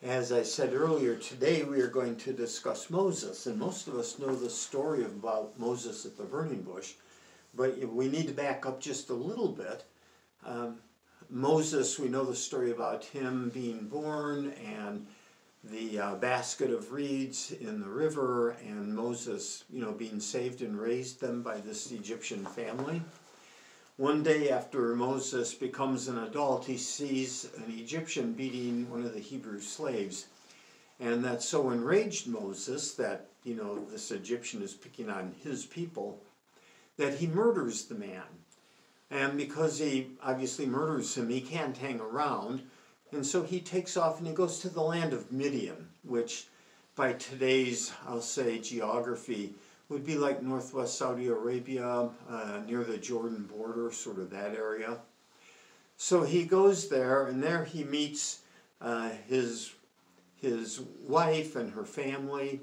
As I said earlier, today we are going to discuss Moses, and most of us know the story about Moses at the burning bush, but we need to back up just a little bit. Moses, we know the story about him being born and the basket of reeds in the river, and Moses, being saved and raised them by this Egyptian family. One day after Moses becomes an adult, he sees an Egyptian beating one of the Hebrew slaves. And that so enraged Moses that, this Egyptian is picking on his people, that he murders the man. And because he obviously murders him, he can't hang around. And so he takes off and he goes to the land of Midian, which by today's, I'll say, geography, would be like northwest Saudi Arabia, near the Jordan border, sort of that area. So he goes there, and there he meets his wife and her family,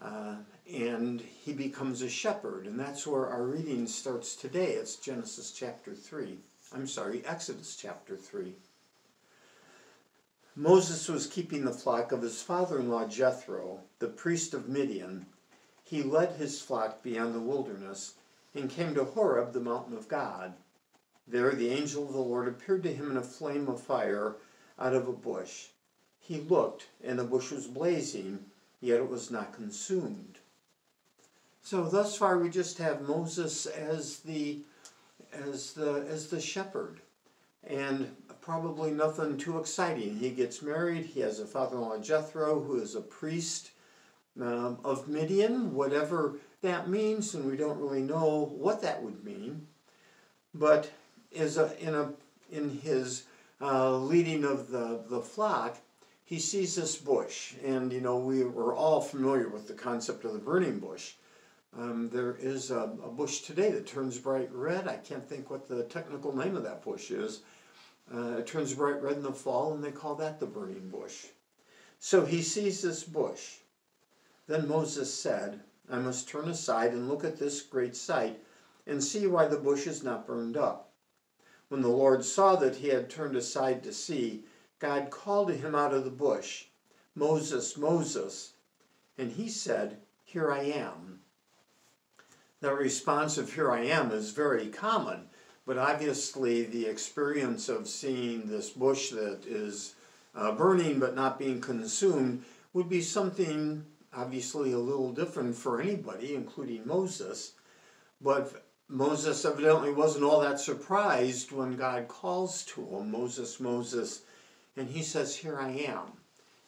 and he becomes a shepherd. And that's where our reading starts today. It's Exodus chapter 3. Moses was keeping the flock of his father-in-law Jethro, the priest of Midian. He led his flock beyond the wilderness and came to Horeb, the mountain of God. There the angel of the Lord appeared to him in a flame of fire out of a bush. He looked, and the bush was blazing, yet it was not consumed. So thus far we just have Moses as the shepherd, and probably nothing too exciting. He gets married. He has a father-in-law Jethro, who is a priest of Midian, whatever that means, and we don't really know what that would mean. But in his leading of the flock, he sees this bush, and we were all familiar with the concept of the burning bush. There is a bush today that turns bright red. I can't think what the technical name of that bush is. It turns bright red in the fall, and they call that the burning bush. So he sees this bush. Then Moses said, I must turn aside and look at this great sight and see why the bush is not burned up. When the Lord saw that he had turned aside to see, God called to him out of the bush, Moses, Moses. And he said, Here I am. The response of here I am is very common, but obviously the experience of seeing this bush that is burning but not being consumed would be something obviously a little different for anybody, including Moses. But Moses evidently wasn't all that surprised when God calls to him, Moses, Moses, and he says, Here I am.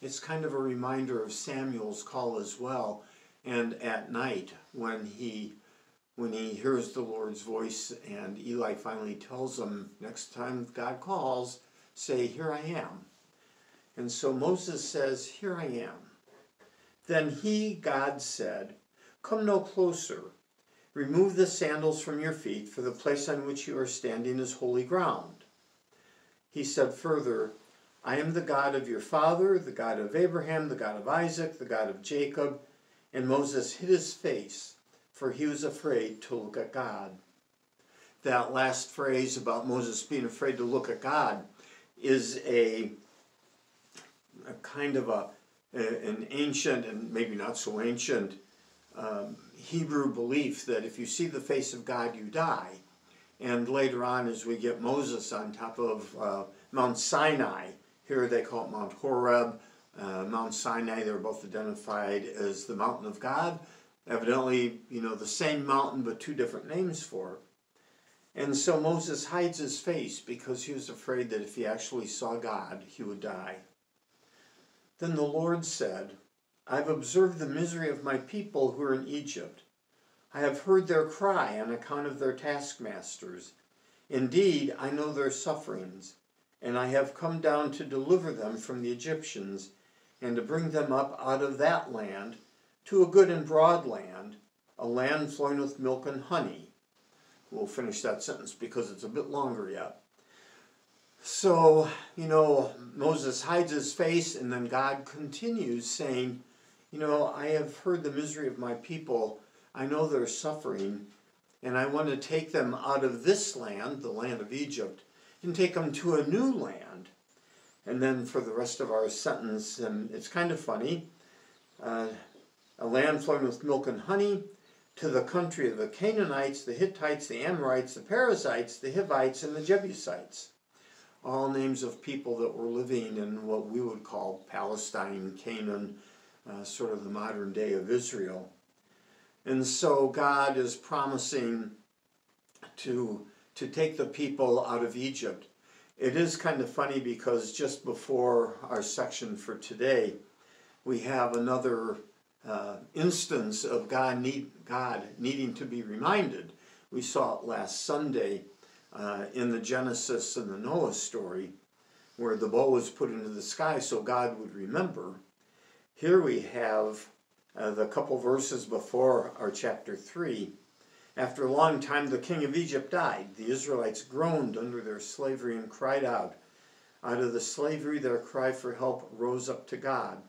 It's kind of a reminder of Samuel's call as well, and at night when he hears the Lord's voice and Eli finally tells him, next time God calls, say, Here I am. And so Moses says, Here I am. Then he, God, said, Come no closer. Remove the sandals from your feet, for the place on which you are standing is holy ground. He said further, I am the God of your father, the God of Abraham, the God of Isaac, the God of Jacob. And Moses hid his face, for he was afraid to look at God. That last phrase about Moses being afraid to look at God is a kind of an ancient, and maybe not so ancient, Hebrew belief that if you see the face of God, you die. And later on, as we get Moses on top of Mount Sinai, here they call it Mount Horeb, Mount Sinai, they're both identified as the mountain of God. Evidently, the same mountain, but two different names for it. And so Moses hides his face because he was afraid that if he actually saw God, he would die. Then the Lord said, I have observed the misery of my people who are in Egypt. I have heard their cry on account of their taskmasters. Indeed, I know their sufferings, and I have come down to deliver them from the Egyptians and to bring them up out of that land to a good and broad land, a land flowing with milk and honey. We'll finish that sentence because it's a bit longer yet. So, Moses hides his face, and then God continues saying, I have heard the misery of my people. I know their suffering, and I want to take them out of this land, the land of Egypt, and take them to a new land. And then for the rest of our sentence, and it's kind of funny, a land flowing with milk and honey, to the country of the Canaanites, the Hittites, the Amorites, the Perizzites, the Hivites, and the Jebusites. All names of people that were living in what we would call Palestine, Canaan, sort of the modern day of Israel. And so God is promising to take the people out of Egypt. It is kind of funny because just before our section for today, we have another instance of God needing to be reminded. We saw it last Sunday in the Genesis and the Noah story, where the bow was put into the sky so God would remember. Here we have the couple verses before our chapter 3. After a long time, the king of Egypt died. The Israelites groaned under their slavery and cried out. Out of the slavery, their cry for help rose up to God.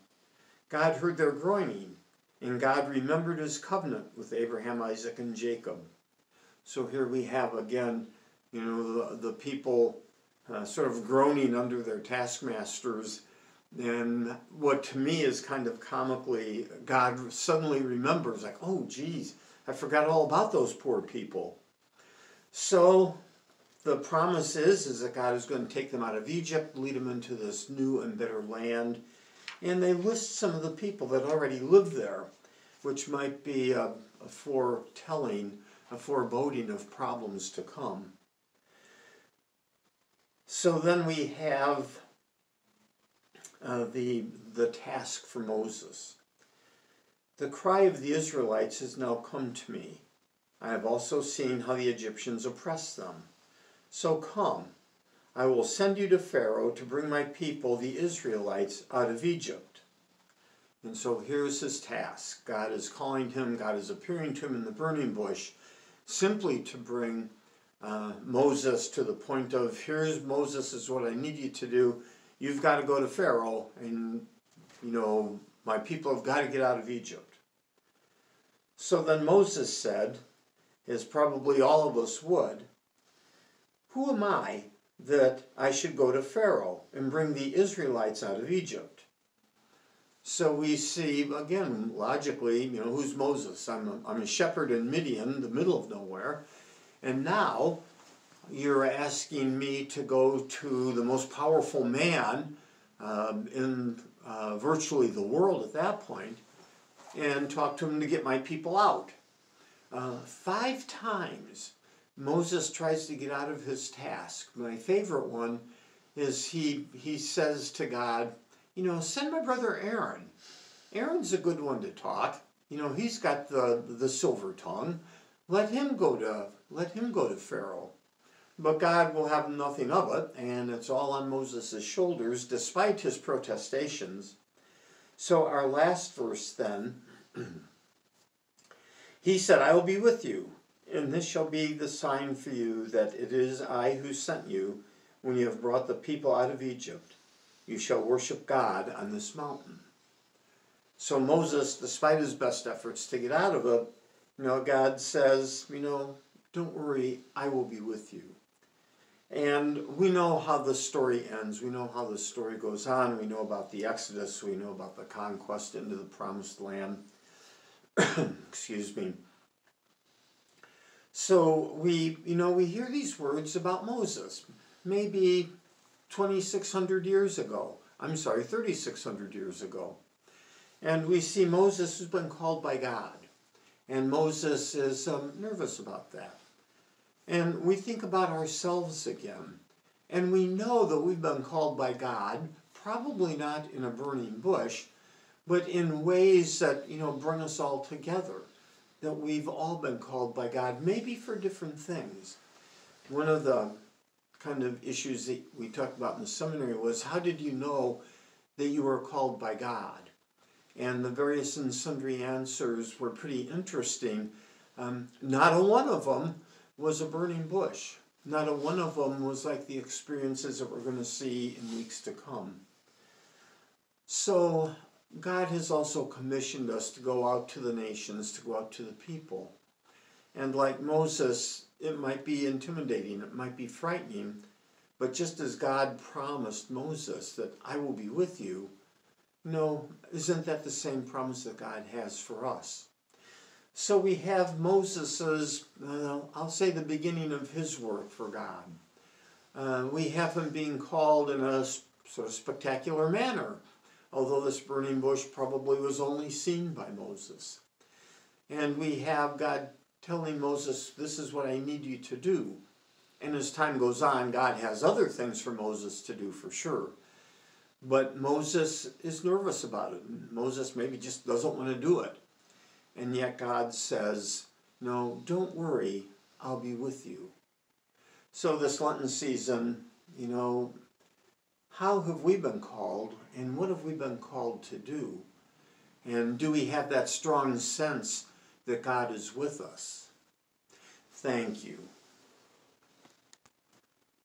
God heard their groaning, and God remembered his covenant with Abraham, Isaac, and Jacob. So here we have again, the people sort of groaning under their taskmasters. And what to me is kind of comically, God suddenly remembers, like, oh, geez, I forgot all about those poor people. So the promise is that God is going to take them out of Egypt, lead them into this new and better land. And they list some of the people that already live there, which might be a foreboding of problems to come. So then we have the task for Moses. The cry of the Israelites has now come to me. I have also seen how the Egyptians oppress them. So come, I will send you to Pharaoh to bring my people, the Israelites, out of Egypt. And so here's his task. God is calling him, God is appearing to him in the burning bush, simply to bring Moses to the point of, here's Moses, is what I need you to do. You've got to go to Pharaoh, and my people have got to get out of Egypt. So then Moses said, as probably all of us would, who am I that I should go to Pharaoh and bring the Israelites out of Egypt? So we see, again, logically, who's Moses? I'm a shepherd in Midian, the middle of nowhere, and now you're asking me to go to the most powerful man in virtually the world at that point and talk to him to get my people out. 5 times Moses tries to get out of his task. My favorite one is he says to God, send my brother Aaron. Aaron's a good one to talk. He's got the silver tongue. Let him go to Pharaoh. But God will have nothing of it, and it's all on Moses' shoulders, despite his protestations. So our last verse then, he said, I will be with you, and this shall be the sign for you that it is I who sent you when you have brought the people out of Egypt. You shall worship God on this mountain. So Moses, despite his best efforts to get out of it, God says, don't worry, I will be with you. And we know how the story ends. We know how the story goes on. We know about the Exodus. We know about the conquest into the Promised Land. Excuse me. So we hear these words about Moses, maybe 3,600 years ago. And we see Moses has been called by God. And Moses is nervous about that. And we think about ourselves again. And we know that we've been called by God, probably not in a burning bush, but in ways that, bring us all together. That we've all been called by God, maybe for different things. One of the kind of issues that we talked about in the seminary was, how did you know that you were called by God? And the various and sundry answers were pretty interesting. Not a one of them was a burning bush. Not a one of them was like the experiences that we're going to see in weeks to come. So God has also commissioned us to go out to the nations, to go out to the people. And like Moses, it might be intimidating, it might be frightening, But just as God promised Moses that I will be with you, no, isn't that the same promise that God has for us? So we have Moses's, I'll say the beginning of his work for God. We have him being called in a sort of spectacular manner, although this burning bush probably was only seen by Moses. And we have God telling Moses, this is what I need you to do. And as time goes on, God has other things for Moses to do for sure. But Moses is nervous about it. Moses maybe just doesn't want to do it. And yet God says, no, don't worry, I'll be with you. So this Lenten season, how have we been called and what have we been called to do? And do we have that strong sense that God is with us? Thank you.